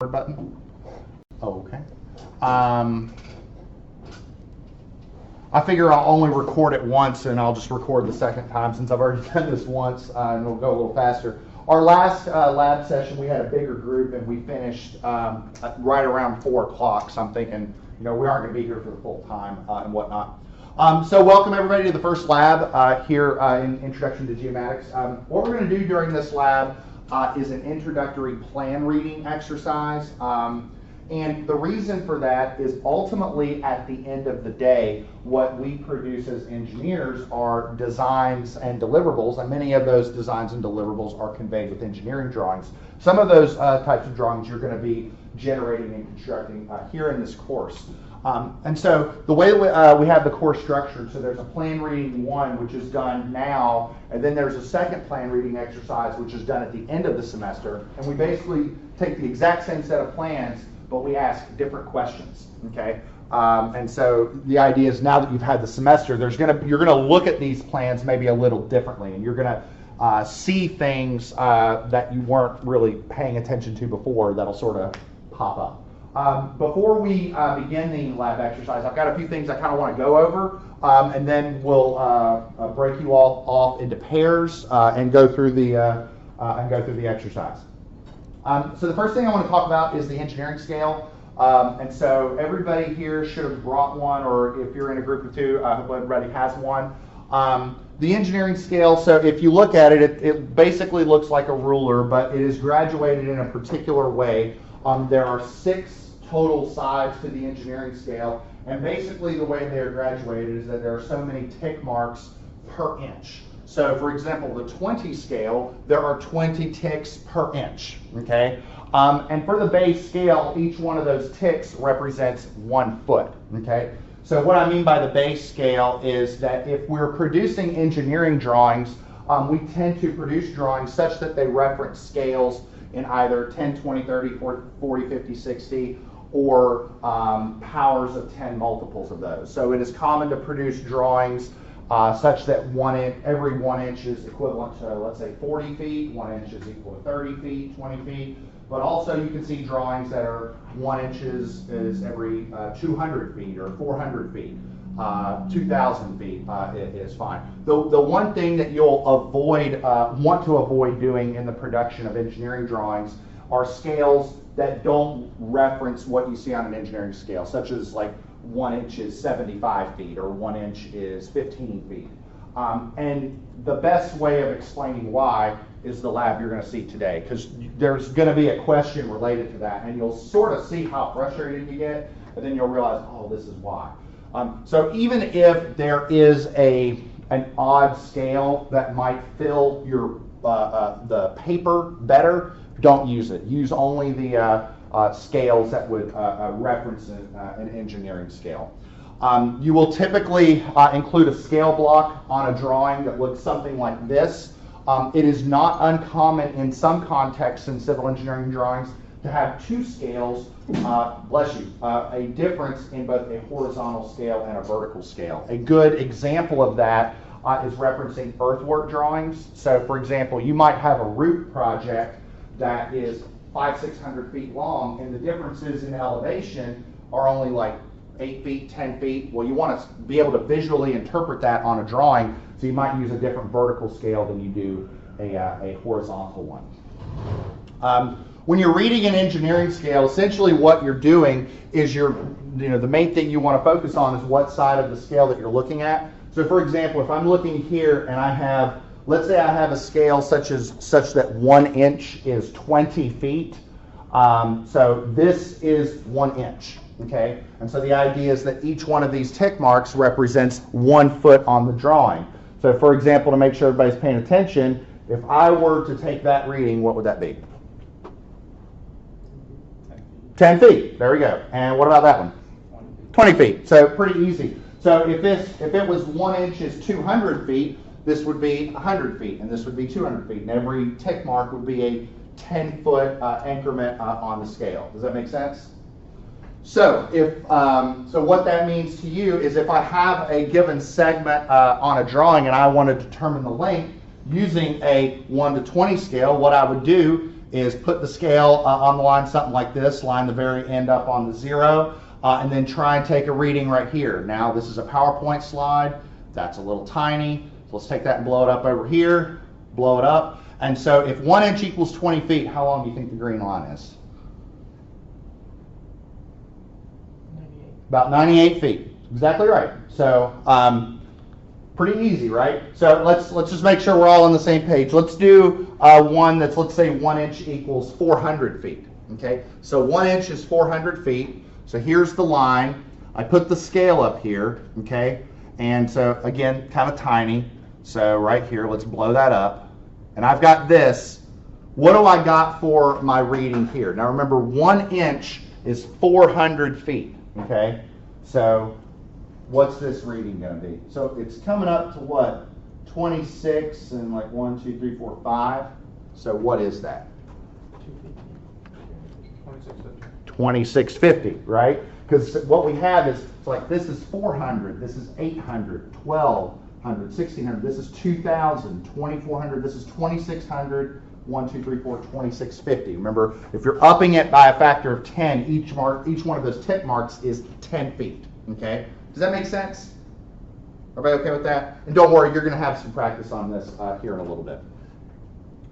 record button? Oh, okay. I figure I'll only record it once, and I'll just record the second time since I've already done this once, and it'll go a little faster. Our last lab session, we had a bigger group, and we finished right around 4 o'clock. So I'm thinking, we aren't going to be here for the full time and whatnot. So welcome everybody to the first lab here in Introduction to Geomatics. What we're going to do during this lab is an introductory plan reading exercise. And the reason for that is ultimately at the end of the day, what we produce as engineers are designs and deliverables, and many of those designs and deliverables are conveyed with engineering drawings. Some of those types of drawings you're going to be generating and constructing here in this course. And so the way we have the course structured, so there's a plan reading 1, which is done now, and then there's a second plan reading exercise, which is done at the end of the semester. And we basically take the exact same set of plans, but we ask different questions, okay? And so the idea is now that you've had the semester, you're gonna look at these plans maybe a little differently, and you're gonna see things that you weren't really paying attention to before that'll sort of pop up. Before we begin the lab exercise, I've got a few things I kind of want to go over, and then we'll break you all off into pairs and go through the exercise. So the first thing I want to talk about is the engineering scale. And so everybody here should have brought one, or if you're in a group of 2, I hope everybody has one. The engineering scale, so if you look at it, it basically looks like a ruler, but it is graduated in a particular way. There are 6 total sides to the engineering scale, and basically the way they are graduated is that there are so many tick marks per inch. So for example, the 20 scale, there are 20 ticks per inch, okay? And for the base scale, each one of those ticks represents 1 foot, okay? So what I mean by the base scale is that if we're producing engineering drawings, we tend to produce drawings such that they reference scales in either 10, 20, 30, 40, 50, 60, or powers of 10 multiples of those. So it is common to produce drawings such that every 1 inch is equivalent to, let's say, 40 feet, 1 inch is equal to 30 feet, 20 feet. But also you can see drawings that are 1 inch is every 200 feet or 400 feet. 2,000 feet is fine. The one thing that you'll want to avoid doing in the production of engineering drawings are scales that don't reference what you see on an engineering scale, such as like 1 inch is 75 feet or 1 inch is 15 feet. And the best way of explaining why is the lab you're going to see today, because there's going to be a question related to that, and you'll sort of see how frustrated you get, and then you'll realize, oh, this is why. So even if there is an odd scale that might fill your the paper better, don't use it. Use only the scales that would reference an engineering scale. You will typically include a scale block on a drawing that looks something like this. It is not uncommon in some contexts in civil engineering drawings to have 2 scales, a difference in both a horizontal scale and a vertical scale. A good example of that is referencing earthwork drawings. So for example, you might have a roof project that is 500-600 feet long, and the differences in elevation are only like 8 feet, 10 feet. Well, you want to be able to visually interpret that on a drawing, so you might use a different vertical scale than you do a horizontal one. When you're reading an engineering scale, essentially what you're doing is the main thing you want to focus on is what side of the scale that you're looking at. So for example, if I'm looking here and I have, let's say I have a scale such that 1 inch is 20 feet. So this is 1 inch, okay? And so the idea is that each one of these tick marks represents 1 foot on the drawing. So for example, to make sure everybody's paying attention, if I were to take that reading, what would that be? 10 feet, there we go. And what about that one? 20 feet, so pretty easy. So if it was 1 inch is 200 feet, this would be 100 feet, and this would be 200 feet, and every tick mark would be a 10-foot increment on the scale. Does that make sense? So so what that means to you is if I have a given segment on a drawing and I want to determine the length using a 1 to 20 scale, what I would do is put the scale on the line, something like this, line the very end up on the 0, and then try and take a reading right here. Now this is a PowerPoint slide, that's a little tiny, so let's take that and blow it up over here, blow it up. And so if 1 inch equals 20 feet, how long do you think the green line is? 98. About 98 feet, exactly right. So pretty easy, right? So let's just make sure we're all on the same page. Let's do one that's, let's say 1 inch equals 400 feet, okay? So 1 inch is 400 feet. So here's the line. I put the scale up here, okay? And so again, kind of tiny. So right here, let's blow that up. And I've got this. What do I got for my reading here? Now remember, 1 inch is 400 feet, okay? So what's this reading going to be? So it's coming up to what? 26 and like 1, 2, 3, 4, 5. So what is that? 2650, right? Because what we have is, it's like this is 400, this is 800, 1200, 1600, this is 2000, 2400, this is 2600, 1, 2, 3, 4, 2650. Remember, if you're upping it by a factor of 10, each one of those tick marks is 10 feet, okay? Does that make sense? Everybody okay with that? And don't worry, you're going to have some practice on this here in a little bit.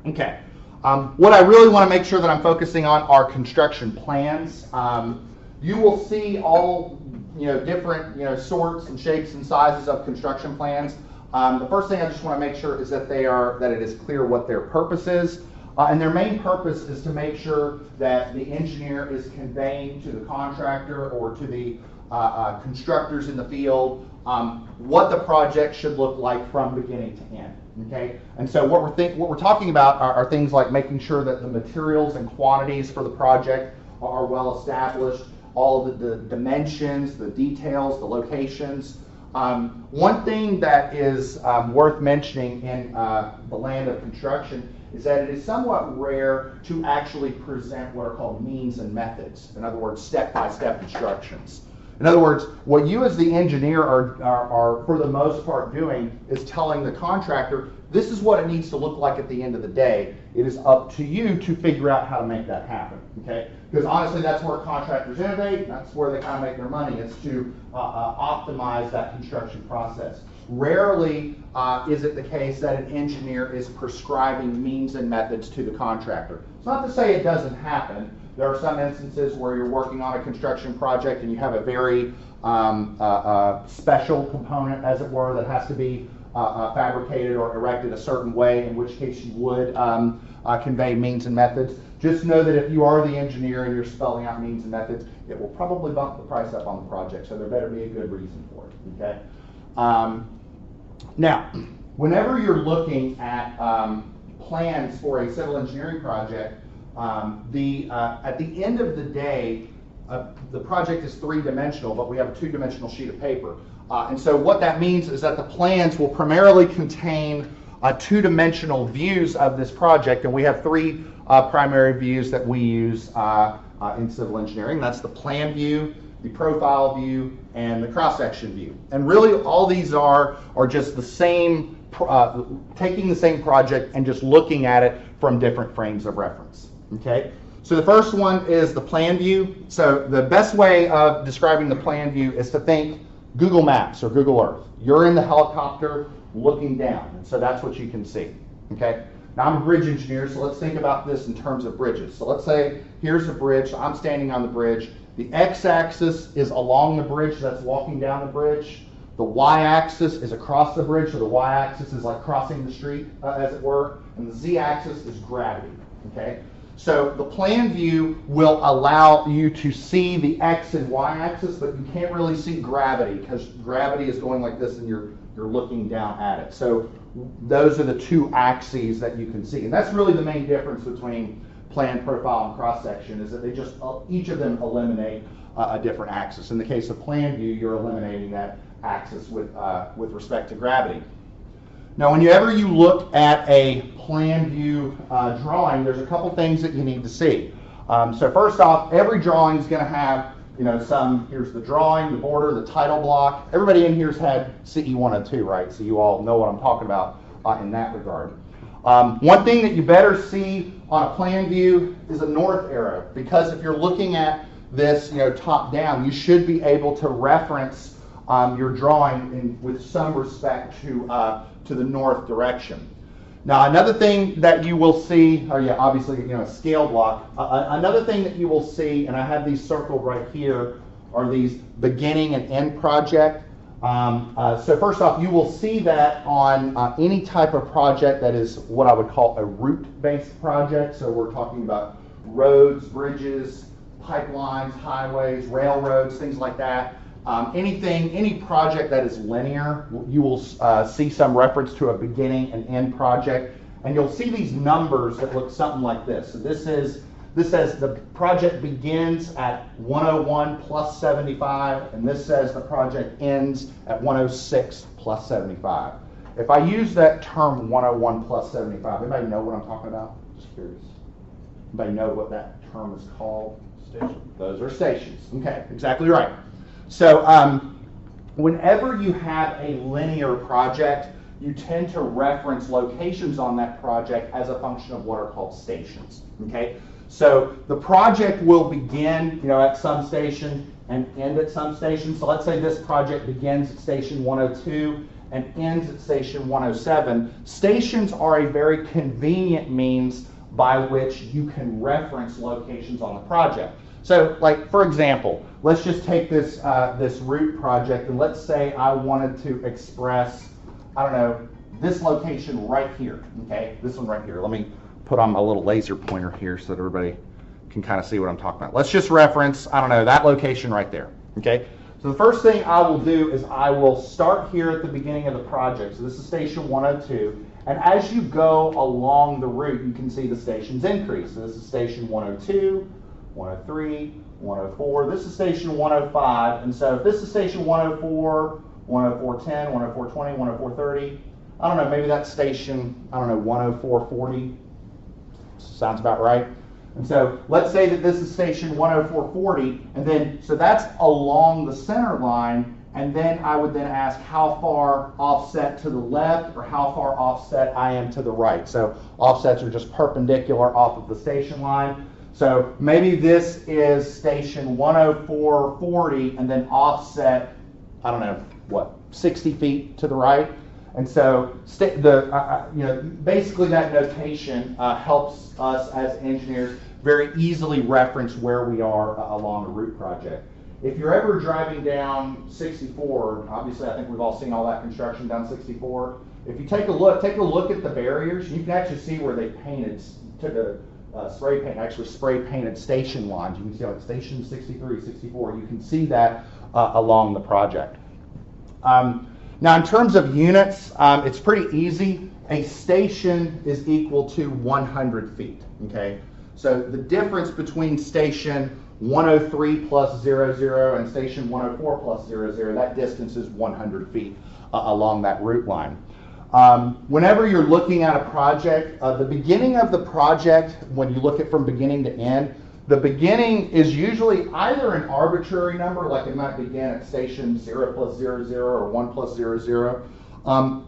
Okay. What I really want to make sure that I'm focusing on are construction plans. You will see all different sorts and shapes and sizes of construction plans. The first thing I just want to make sure is that it is clear what their purpose is. And their main purpose is to make sure that the engineer is conveying to the contractor or to the constructors in the field what the project should look like from beginning to end. Okay, and so what we're talking about are things like making sure that the materials and quantities for the project are well established, all of the dimensions, the details, the locations. One thing that is worth mentioning in the land of construction is that it is somewhat rare to actually present what are called means and methods. In other words, step-by-step instructions. In other words, what you as the engineer are for the most part doing is telling the contractor, this is what it needs to look like at the end of the day. It is up to you to figure out how to make that happen, okay? Because honestly, that's where contractors innovate, that's where they kind of make their money, is to optimize that construction process. Rarely is it the case that an engineer is prescribing means and methods to the contractor. It's not to say it doesn't happen. There are some instances where you're working on a construction project and you have a very special component, as it were, that has to be fabricated or erected a certain way, in which case you would convey means and methods. Just know that if you are the engineer and you're spelling out means and methods, it will probably bump the price up on the project, so there better be a good reason for it, okay? Now, whenever you're looking at plans for a civil engineering project, at the end of the day, the project is three-dimensional, but we have a two-dimensional sheet of paper. And so what that means is that the plans will primarily contain two-dimensional views of this project, and we have three primary views that we use in civil engineering. That's the plan view, the profile view, and the cross-section view. And really all these are just the same, taking the same project and just looking at it from different frames of reference. Okay, so the first one is the plan view. So the best way of describing the plan view is to think Google Maps or Google Earth. You're in the helicopter looking down, and so that's what you can see. Okay, now I'm a bridge engineer, so let's think about this in terms of bridges. So let's say here's a bridge, so I'm standing on the bridge. The x-axis is along the bridge, that's walking down the bridge. The y-axis is across the bridge, so the y-axis is like crossing the street, as it were, and the z-axis is gravity. Okay. So the plan view will allow you to see the x and y axis, but you can't really see gravity because gravity is going like this and you're looking down at it. So those are the two axes that you can see. And that's really the main difference between plan, profile, and cross-section, is that they just, each of them eliminate a different axis. In the case of plan view, you're eliminating that axis with respect to gravity. Now, whenever you look at a plan view drawing, there's a couple things that you need to see. So first off, every drawing is going to have, here's the drawing, the border, the title block. Everybody in here's had CE 102, right? So you all know what I'm talking about in that regard. One thing that you better see on a plan view is a north arrow, because if you're looking at this, top down, you should be able to reference your drawing with some respect to the north direction. Now, another thing that you will see, obviously, a scale block. Another thing that you will see, and I have these circled right here, are these beginning and end project. So first off, you will see that on any type of project that is what I would call a route-based project. So we're talking about roads, bridges, pipelines, highways, railroads, things like that. Any project that is linear, you will see some reference to a beginning and end project, and you'll see these numbers that look something like this. So this says the project begins at 101 plus 75, and this says the project ends at 106 plus 75. If I use that term 101 plus 75, anybody know what I'm talking about? Just curious. Anybody know what that term is called? Station. Those are stations. Okay, exactly right. So whenever you have a linear project, you tend to reference locations on that project as a function of what are called stations. Okay, so the project will begin, at some station and end at some station. So let's say this project begins at station 102 and ends at station 107. Stations are a very convenient means by which you can reference locations on the project. So, like, for example, let's just take this this route project, and let's say I wanted to express, this location right here, okay? This one right here. Let me put on my little laser pointer here so that everybody can kind of see what I'm talking about. Let's just reference, that location right there, okay? So the first thing I will do is I will start here at the beginning of the project. So this is station 102, and as you go along the route, you can see the stations increase. So this is station 102, 103, 104. This is station 105, and so if this is station 104, 104.10, 104.20, 104.30, maybe that's station, 104.40. Sounds about right. And so let's say that this is station 104.40, and then, so that's along the center line, and then I would then ask how far offset to the left or how far offset I am to the right. So offsets are just perpendicular off of the station line. So maybe this is station 104.40 and then offset, 60 feet to the right. And so basically that notation helps us as engineers very easily reference where we are along a route project. If you're ever driving down 64, obviously I think we've all seen all that construction down 64. If you take a look at the barriers, you can actually see where they painted, spray painted station lines. You can see like station 63, 64. You can see that along the project. Now in terms of units, it's pretty easy. A station is equal to 100 feet, okay? So the difference between station 103 plus 00 and station 104 plus 00, that distance is 100 feet along that route line. Whenever you're looking at a project, the beginning of the project, when you look at from beginning to end, the beginning is usually either an arbitrary number, like it might begin at station 0 plus 00 or 1 plus 00,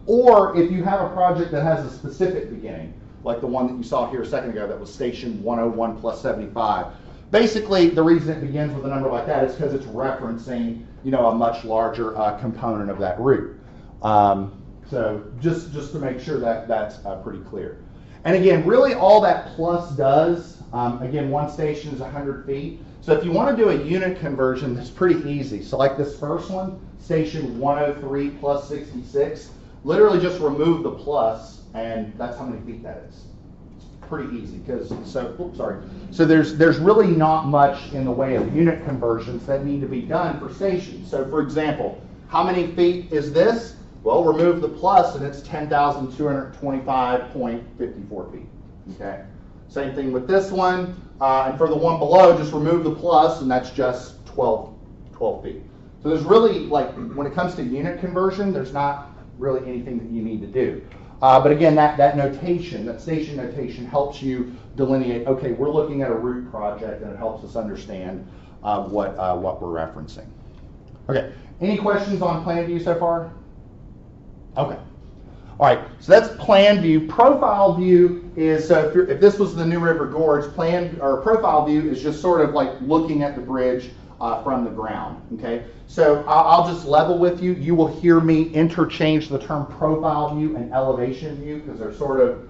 or if you have a project that has a specific beginning, like the one that you saw here a second ago that was station 101 plus 75. Basically, the reason it begins with a number like that is because it's referencing, a much larger component of that route. So just to make sure that that's pretty clear. And again, really all that plus does, again, one station is 100 feet. So if you want to do a unit conversion, that's pretty easy. So like this first one, station 103 plus 66, literally just remove the plus, and that's how many feet that is. It's pretty easy So there's really not much in the way of unit conversions that need to be done for stations. So for example, how many feet is this? Well, remove the plus and it's 10,225.54 feet, okay? Same thing with this one, and for the one below, just remove the plus and that's just 12 feet. So there's really, when it comes to unit conversion, there's not really anything that you need to do. But again, that notation, that station notation helps you delineate, okay, we're looking at a route project and it helps us understand what we're referencing. Okay, any questions on plan view so far? Okay. All right, so that's plan view. Profile view is, so if this was the New River Gorge, plan or profile view is just sort of like looking at the bridge from the ground, okay? So I'll just level with you. You will hear me interchange the term profile view and elevation view because they're sort of,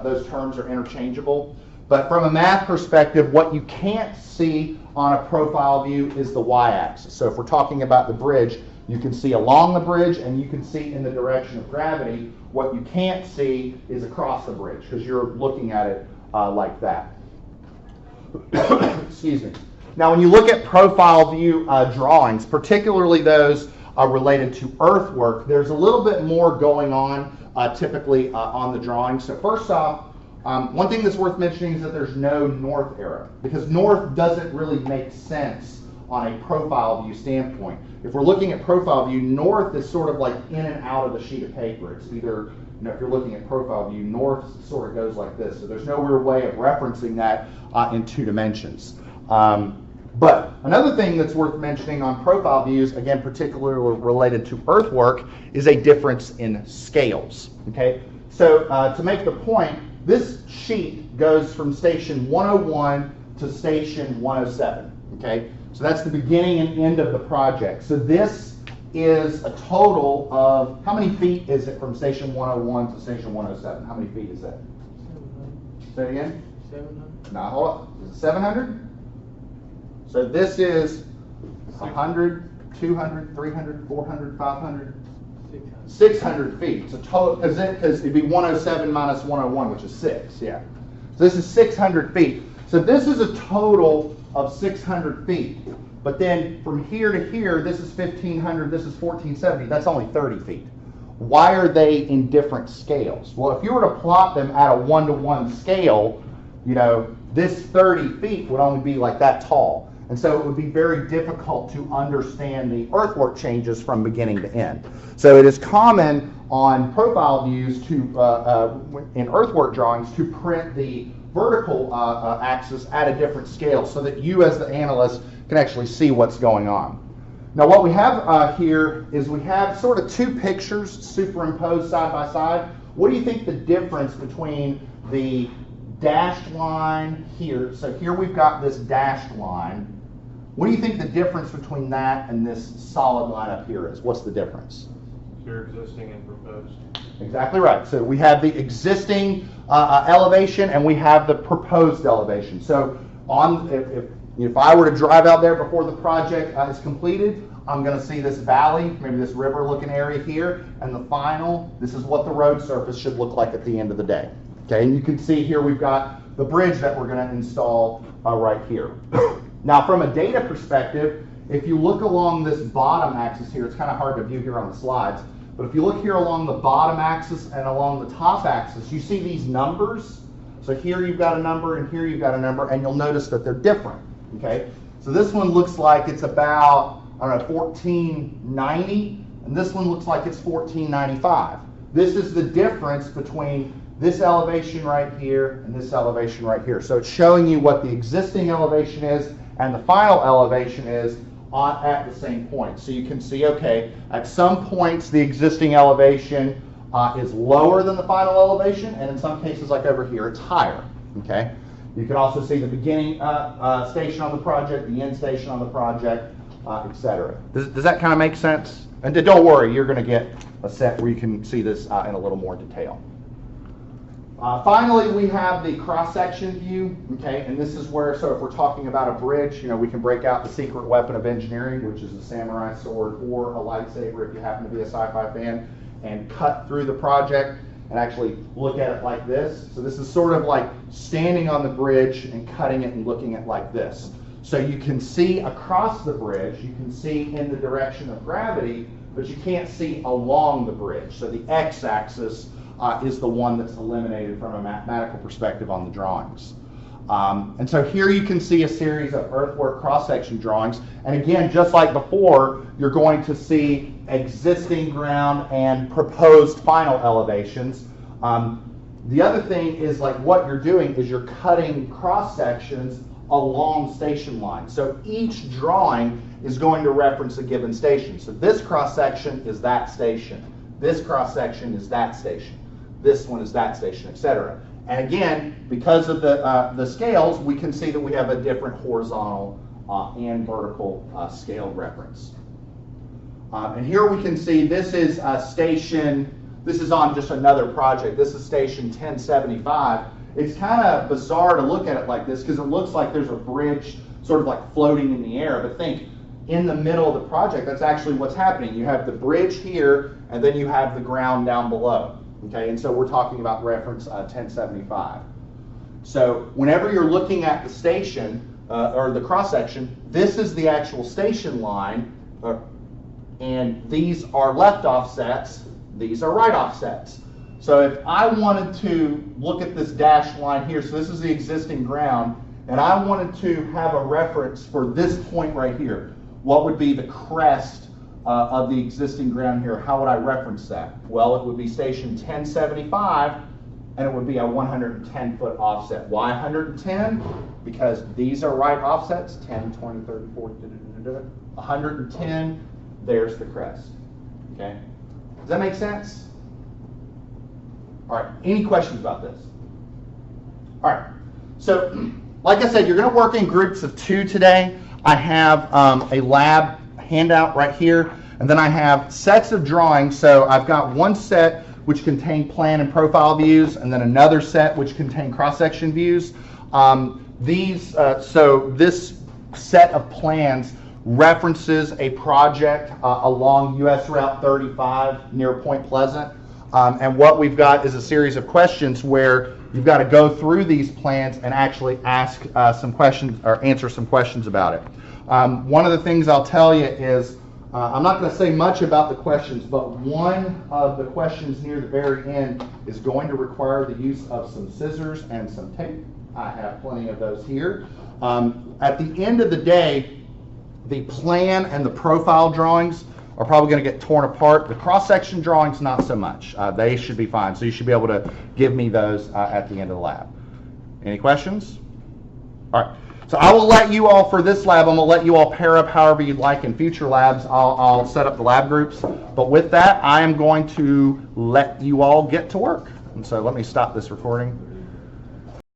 those terms are interchangeable. But from a math perspective, what you can't see on a profile view is the y-axis. So if we're talking about the bridge, you can see along the bridge and you can see in the direction of gravity. What you can't see is across the bridge because you're looking at it like that. Excuse me. Now, when you look at profile view drawings, particularly those related to earthwork, there's a little bit more going on typically on the drawing. So first off, one thing that's worth mentioning is that there's no north arrow because north doesn't really make sense on a profile view standpoint. If we're looking at profile view, north is sort of like in and out of the sheet of paper. It's either, if you're looking at profile view, north sort of goes like this. So there's no real way of referencing that in 2 dimensions. But another thing that's worth mentioning on profile views, again, particularly related to earthwork, is a difference in scales, okay? So to make the point, this sheet goes from station 101 to station 107, okay? So that's the beginning and end of the project. So this is a total of, how many feet is it from station 101 to station 107? How many feet is that? 700. Say it again? 700. No, hold on. Is it 700? So this is 100, 200, 300, 400, 500, 600 feet. So total, because it'd be 107 minus 101, which is 6, yeah. So this is 600 feet. So this is a total of 600 feet. But then from here to here, this is 1,500, this is 1,470. That's only 30 feet. Why are they in different scales? Well, if you were to plot them at a 1-to-1 scale, this 30 feet would only be like that tall. And so it would be very difficult to understand the earthwork changes from beginning to end. So it is common on profile views in earthwork drawings to print the vertical axis at a different scale so that you as the analyst can actually see what's going on. Now what we have here is we have sort of 2 pictures superimposed side by side. What do you think the difference between the dashed line here, so here we've got this dashed line. What do you think the difference between that and this solid line up here is? What's the difference? Your existing and proposed. Exactly right. So we have the existing elevation and we have the proposed elevation. So if I were to drive out there before the project is completed, I'm going to see this valley, maybe this river looking area here, and the final, this is what the road surface should look like at the end of the day. Okay, and you can see here we've got the bridge that we're going to install right here. Now from a data perspective, if you look along this bottom axis here, it's kind of hard to view here on the slides, but if you look here along the bottom axis and along the top axis, you see these numbers. So here you've got a number and here you've got a number, and you'll notice that they're different, okay? So this one looks like it's about, 1490, and this one looks like it's 1495. This is the difference between this elevation right here and this elevation right here. So it's showing you what the existing elevation is and the final elevation is at the same point. So you can see, okay, at some points the existing elevation is lower than the final elevation, and in some cases, like over here, it's higher, okay? You can also see the beginning station on the project, the end station on the project, etc. Does that kind of make sense? And don't worry, you're going to get a set where you can see this in a little more detail. Finally, we have the cross-section view, okay, and this is where, so if we're talking about a bridge, we can break out the secret weapon of engineering, which is a samurai sword or a lightsaber if you happen to be a sci-fi fan, and cut through the project and actually look at it like this. So this is sort of like standing on the bridge and cutting it and looking at it like this. So you can see across the bridge, you can see in the direction of gravity, but you can't see along the bridge. So the x-axis is the one that's eliminated from a mathematical perspective on the drawings. And so here you can see a series of earthwork cross-section drawings. And again, just like before, you're going to see existing ground and proposed final elevations. The other thing is, like, what you're doing is you're cutting cross-sections along station lines. So each drawing is going to reference a given station. So this cross-section is that station. This cross-section is that station. This one is that station, etc. And again, because of the scales, we can see that we have a different horizontal and vertical scale reference. And here we can see this is this is on just another project. This is station 1075. It's kind of bizarre to look at it like this because it looks like there's a bridge sort of like floating in the air. But think, in the middle of the project, that's actually what's happening. You have the bridge here, and then you have the ground down below. Okay, and so we're talking about reference 1075. So whenever you're looking at the station or the cross section, this is the actual station line, and these are left offsets. These are right offsets. So if I wanted to look at this dashed line here, so this is the existing ground, and I wanted to have a reference for this point right here, what would be the crest of the existing ground here? How would I reference that? Well, it would be station 1075, and it would be a 110-foot offset. Why 110? Because these are right offsets, 10, 20, 30, 40, 110, there's the crest. Okay? Does that make sense? All right, any questions about this? All right, so like I said, you're going to work in groups of 2 today. I have a lab handout right here, and then I have sets of drawings. So I've got one set which contain plan and profile views, and then another set which contain cross-section views. So this set of plans references a project along US Route 35 near Point Pleasant. And what we've got is a series of questions where you've got to go through these plans and actually ask some questions or answer some questions about it. One of the things I'll tell you is, I'm not going to say much about the questions, but one of the questions near the very end is going to require the use of some scissors and some tape. I have plenty of those here. At the end of the day, the plan and the profile drawings are probably going to get torn apart. The cross-section drawings, not so much. They should be fine. So you should be able to give me those at the end of the lab. Any questions? All right. So I will let you all, for this lab, I'm going to let you all pair up however you'd like in future labs. I'll set up the lab groups. But with that, I am going to let you all get to work. And so let me stop this recording.